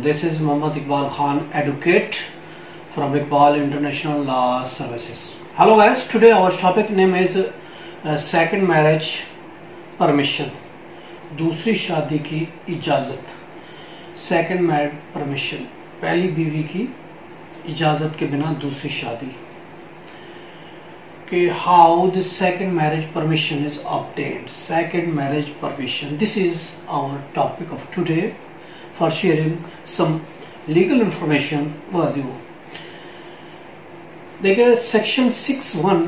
This is Muhammad Iqbal Khan, advocate from Iqbal International Law Services. Hello guys, today our topic name is second marriage permission. दूसरी शादी की इजाज़त. Second marriage permission. पहली बीवी की इजाज़त के बिना दूसरी शादी. कि how the second marriage permission is obtained. Second marriage permission. This is our topic of today for sharing some legal information with you. देखिए section 6(1)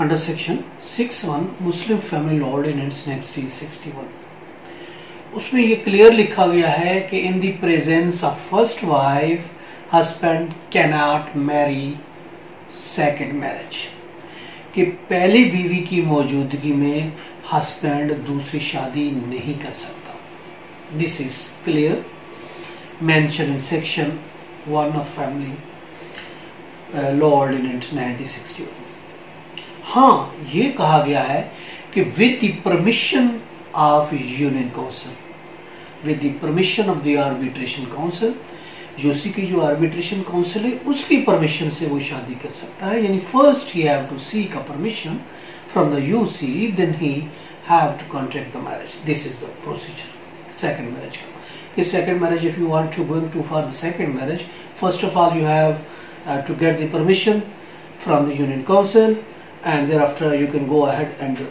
under section 6(1) Muslim family law ordinance next is 61. उसमें ये clear लिखा गया है कि in the presence of first wife husband cannot marry second marriage. कि पहली बीवी की मौजूदगी में हस्बैंड दूसरी शादी नहीं कर सकता. This is clear mention in section 1 of family law ordinance 1961. हाँ, ये कहा गया है कि with the permission of union council, with the permission of the arbitration council, UC की जो आर्बिट्रेशन काउंसिल है उसकी परमिशन से वो शादी कर सकता है. यानी first he have to seek a permission from the UC, then he have to contract the marriage. This is the procedure second marriage का. This second marriage, if you want to go for the second marriage, first of all you have to get the permission from the union council, and thereafter you can go ahead and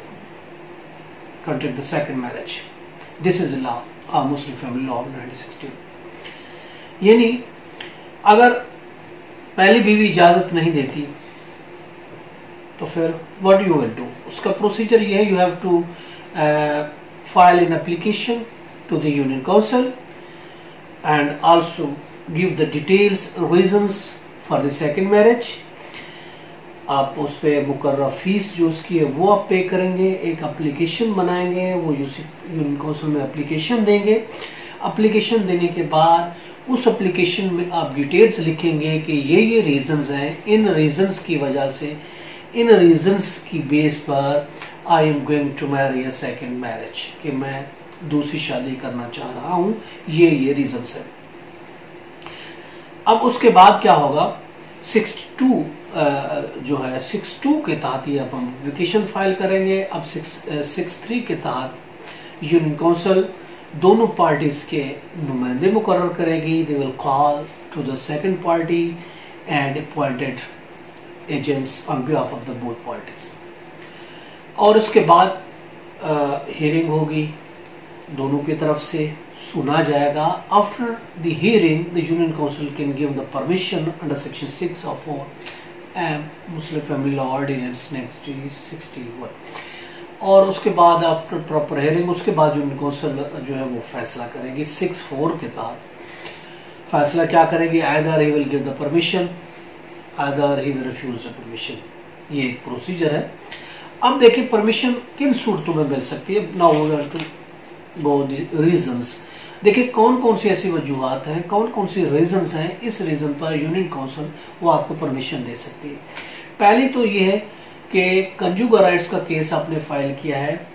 contract the second marriage. This is the law, Muslim family law 1960. यानी अगर पहली बीवी इजाजत नहीं देती तो फिर what you will do? उसका प्रोसीजर ये है, you have to file an application to the union council and also give the details reasons for the second marriage. आप उस पर मुकर्रर फीस जो उसकी है वो आप पे करेंगे. एक एप्लीकेशन बनाएंगे, वो यूनियन काउंसिल में एप्लीकेशन देंगे. एप्लीकेशन देने के बाद उस एप्लीकेशन में आप डिटेल्स लिखेंगे कि ये रीजंस हैं. इन रीजंस की वजह से, इन रीजंस की बेस पर I am going to marry a second marriage, कि मैं दूसरी शादी करना चाह रहा हूं, ये रीजंस है. अब उसके बाद क्या होगा, 62 जो है 62 के तहत ये अब हम एप्लीकेशन फाइल करेंगे. अब 63 के तहत यूनियन काउंसिल दोनों पार्टीज के नुमाइंदे मुकर्रर करेगी. They will call to the second party and appointed agents on behalf of the both parties. और उसके बाद हियरिंग होगी, दोनों की तरफ से सुना जाएगा. After the hearing the union council can give the permission under section 6 of 4 Muslim family law ordinance 1961. और उसके बाद आफ्टर प्रॉपर हियरिंग, उसके बाद यूनियन काउंसिल जो है वो फैसला करेगी. 6(4) के तहत फैसला क्या करेगी, either he will give the permission, either he will refuse the permission. ये एक प्रोसीजर है. अब देखिए परमिशन किन सूरतों में मिल सकती है. Now we have to go the reasons. देखिए कौन कौन सी ऐसी वजूहात हैं, कौन कौन सी रीजंस हैं, इस रीजन पर यूनियन काउंसिल वो आपको परमिशन दे सकती है. पहली तो ये है कि कंजुगल राइट्स का केस आपने फाइल किया है,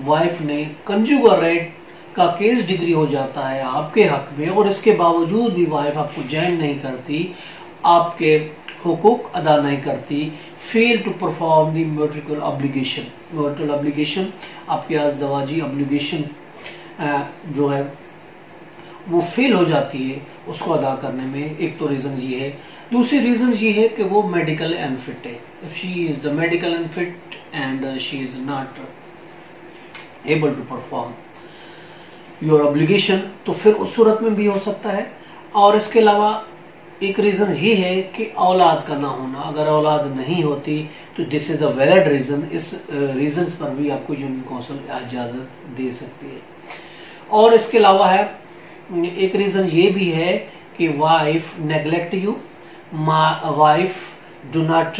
वाइफ ने, कंजुगल राइट का केस डिग्री हो जाता है आपके हक में, और इसके बावजूद भी वाइफ आपको ज्वाइन नहीं करती, आपके हुकूक अदा नहीं करती, fail to perform the matricular obligation. Matricular obligation आपके आज़दवाजी ऑब्लिगेशन जो है वो फेल हो जाती है उसको अदा करने में. एक तो रीज़न ये है. दूसरी रीज़न ये है कि वो मेडिकल अनफिट है. If she is the medical unfit and she is not able to perform your obligation, तो फिर उस सूरत में भी हो सकता है. और इसके अलावा एक रीज़न ये है कि औलाद का ना होना. अगर औलाद नहीं होती तो this is the valid reason. इस रीज़न्स पर भी आपको यूनियन काउंसिल इजाज़त दे सकती है. और इसके अलावा है एक रीज़न ये भी है कि wife neglect you, wife do not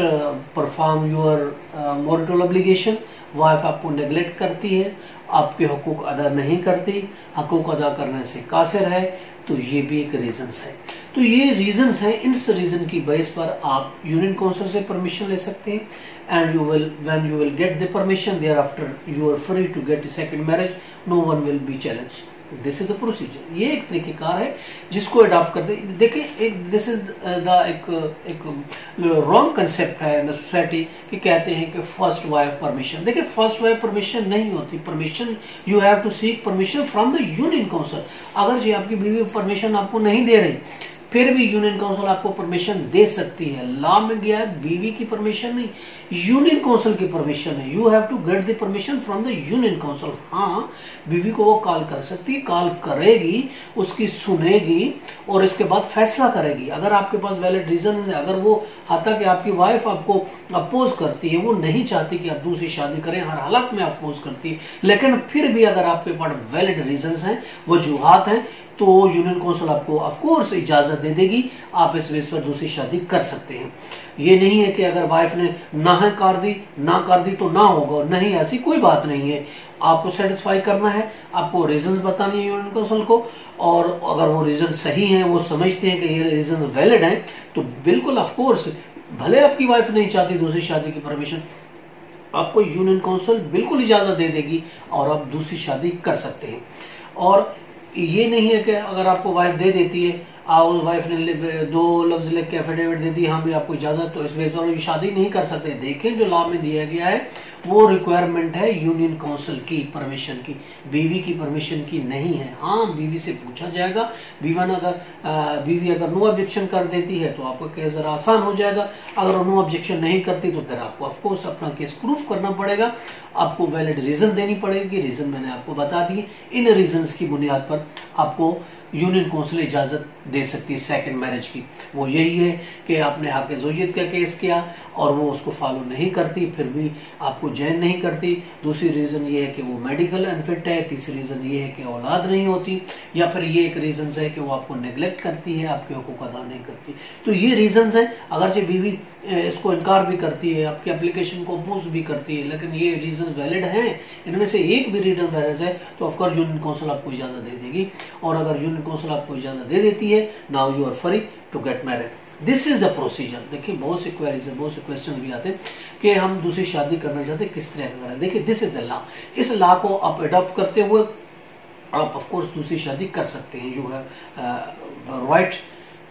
perform your marital obligation. Wife आपको नेग्लेक्ट करती है, आपके हुकूक अदा नहीं करती, हुकूक अदा करने से कासिर है, तो ये भी एक रीजंस है. तो ये रीजंस हैं. इस रीजन की बेस पर आप यूनियन काउंसिल से परमिशन ले सकते हैं. And you will, when you will get the permission, thereafter you are free to get the second marriage. No one will be challenge this is the procedure. ये एक तरीकेकार है जिसको adopt करते। देखिए एक दिस इज द एक wrong concept है इन द सोसाइटी कि कहते हैं कि फर्स्ट वाइफ परमिशन। देखिए फर्स्ट वाइफ परमिशन नहीं होती। Permission you have to seek permission from the union council. अगर जी आपकी बीवी परमिशन आपको नहीं दे रही, फिर भी यूनियन काउंसिल आपको परमिशन दे सकती है। लॉ में गया है बीवी की परमिशन नहीं, यूनियन काउंसिल की परमिशन है। You have to get the permission from the union council. हाँ, बीवी को वो कॉल कर सकती है, कॉल करेगी, उसकी सुनेगी और इसके बाद फैसला करेगी। अगर आपके पास वैलिड रीजन है, अगर वो हाथा कि आपकी वाइफ आपको अपोज करती है, वो नहीं चाहती कि आप दूसरी शादी करें, हर हालत में अपोज करती है, लेकिन फिर भी अगर आपके पास वैलिड रीजन हैं, वजूहात हैं, तो यूनियन काउंसिल आपको ऑफ कोर्स इजाजत दे देगी, आप इस बेस पर दूसरी शादी कर सकते हैं। ये नहीं है कि अगर वाइफ ने ना कर दी तो ना होगा, नहीं, ऐसी कोई बात नहीं है। आपको सेटिस्फाई करना है, आपको रीजंस बतानी है यूनियन काउंसिल को, और अगर वो रीजन सही है, वो समझते हैं कि ये रीजन वैलिड है, तो बिल्कुल ऑफ कोर्स, भले आपकी वाइफ नहीं चाहती दूसरी शादी की परमिशन, आपको यूनियन काउंसिल बिल्कुल इजाजत दे देगी और आप दूसरी शादी कर सकते हैं। और ये नहीं है कि अगर आपको वाइफ दे देती है, और वाइफ ने 2 लफ्ज लिख के एफिडेविट दे दी, हाँ भी आपको इजाजत, तो इस बेस पर शादी नहीं कर सकते। देखें जो लॉ में दिया गया है वो रिक्वायरमेंट है यूनियन काउंसिल की परमिशन की, बीवी की परमिशन की नहीं है। हाँ, बीवी से पूछा जाएगा, बीवी अगर नो ऑब्जेक्शन कर देती है तो आपका केस जरा आसान हो जाएगा। अगर नो ऑब्जेक्शन नहीं करती तो फिर आपको ऑफकोर्स अपना केस प्रूफ करना पड़ेगा, आपको वैलिड रीजन देनी पड़ेगी। रीजन मैंने आपको बता दिए, इन रीजंस की बुनियाद पर आपको यूनियन काउंसिल इजाजत दे सकती है सेकंड मैरिज की। वो यही है कि आपने हक ज़ौजियत का केस किया और वो उसको फॉलो नहीं करती, फिर भी आपको जैन नहीं करती। दूसरी रीज़न ये है कि वो मेडिकल अनफिट है। तीसरी रीज़न ये है कि औलाद नहीं होती, या फिर ये एक रीज़न है कि वो आपको नेग्लेक्ट करती है, आपके हकूक़ अदा नहीं करती। तो ये रीज़न्स हैं। अगर जो बीवी इसको इनकार भी करती है, आपकी एप्लीकेशन को अपोज भी करती है, लेकिन ये रीज़न वैलिड हैं, इनमें से एक भी रीज़न वैलिड है, तो ऑफकोर्स यूनियन काउंसिल आपको इजाज़त दे देगी। और अगर यूनियन काउंसिल आपको इजाज़त दे देती है, now you are free to get married. This is the procedure. देखिए बहुत से क्वेरीज है, बहुत से क्वेश्चन भी आते हैं कि हम दूसरी शादी करना चाहते हैं, किस तरह का करें। देखिए दिस इज द लॉ। इस लॉ को आप अडॉप्ट करते हुए आप ऑफकोर्स दूसरी शादी कर सकते हैं। You have right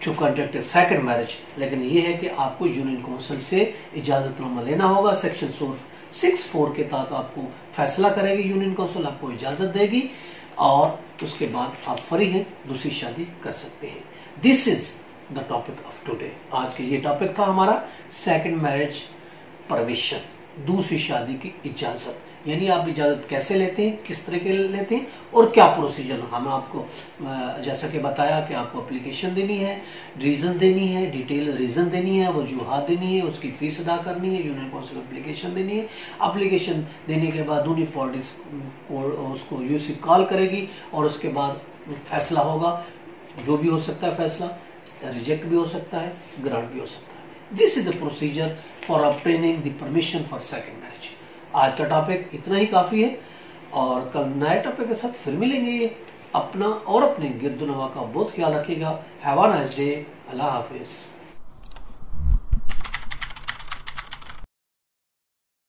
to conduct a second marriage. लेकिन ये है कि आपको यूनियन काउंसिल से इजाजतनामा लेना होगा। सेक्शन 64 के तहत आपको फैसला करेगी यूनियन काउंसिल, आपको इजाजत देगी और उसके बाद आप फ्री हैं, दूसरी शादी कर सकते हैं। This is the topic of today. आज के ये टॉपिक था हमारा सेकंड मैरिज परमिशन, दूसरी शादी की इजाजत। यानी आप इजाजत कैसे लेते हैं, किस तरह के लेते हैं और क्या प्रोसीजर। हम आपको जैसा कि बताया कि आपको एप्लीकेशन देनी है, रीजन देनी है, डिटेल रीजन देनी है, वजूहात देनी है, उसकी फीस अदा करनी है, यूनियन काउंसिल एप्लीकेशन देनी है। एप्लीकेशन देने के बाद दोनों पार्टीज उसको यूसी कॉल करेगी और उसके बाद फैसला होगा। जो भी हो सकता है फैसला, रिजेक्ट भी हो सकता है, ग्रांट भी हो सकता है। This is the procedure for obtaining the permission for second marriage. आज का टॉपिक इतना ही काफी है और कल नए टॉपिक के साथ फिर मिलेंगे। अपना और अपने गिरदुनवा का बहुत ख्याल रखिएगा। Have a nice day. Allah Hafiz.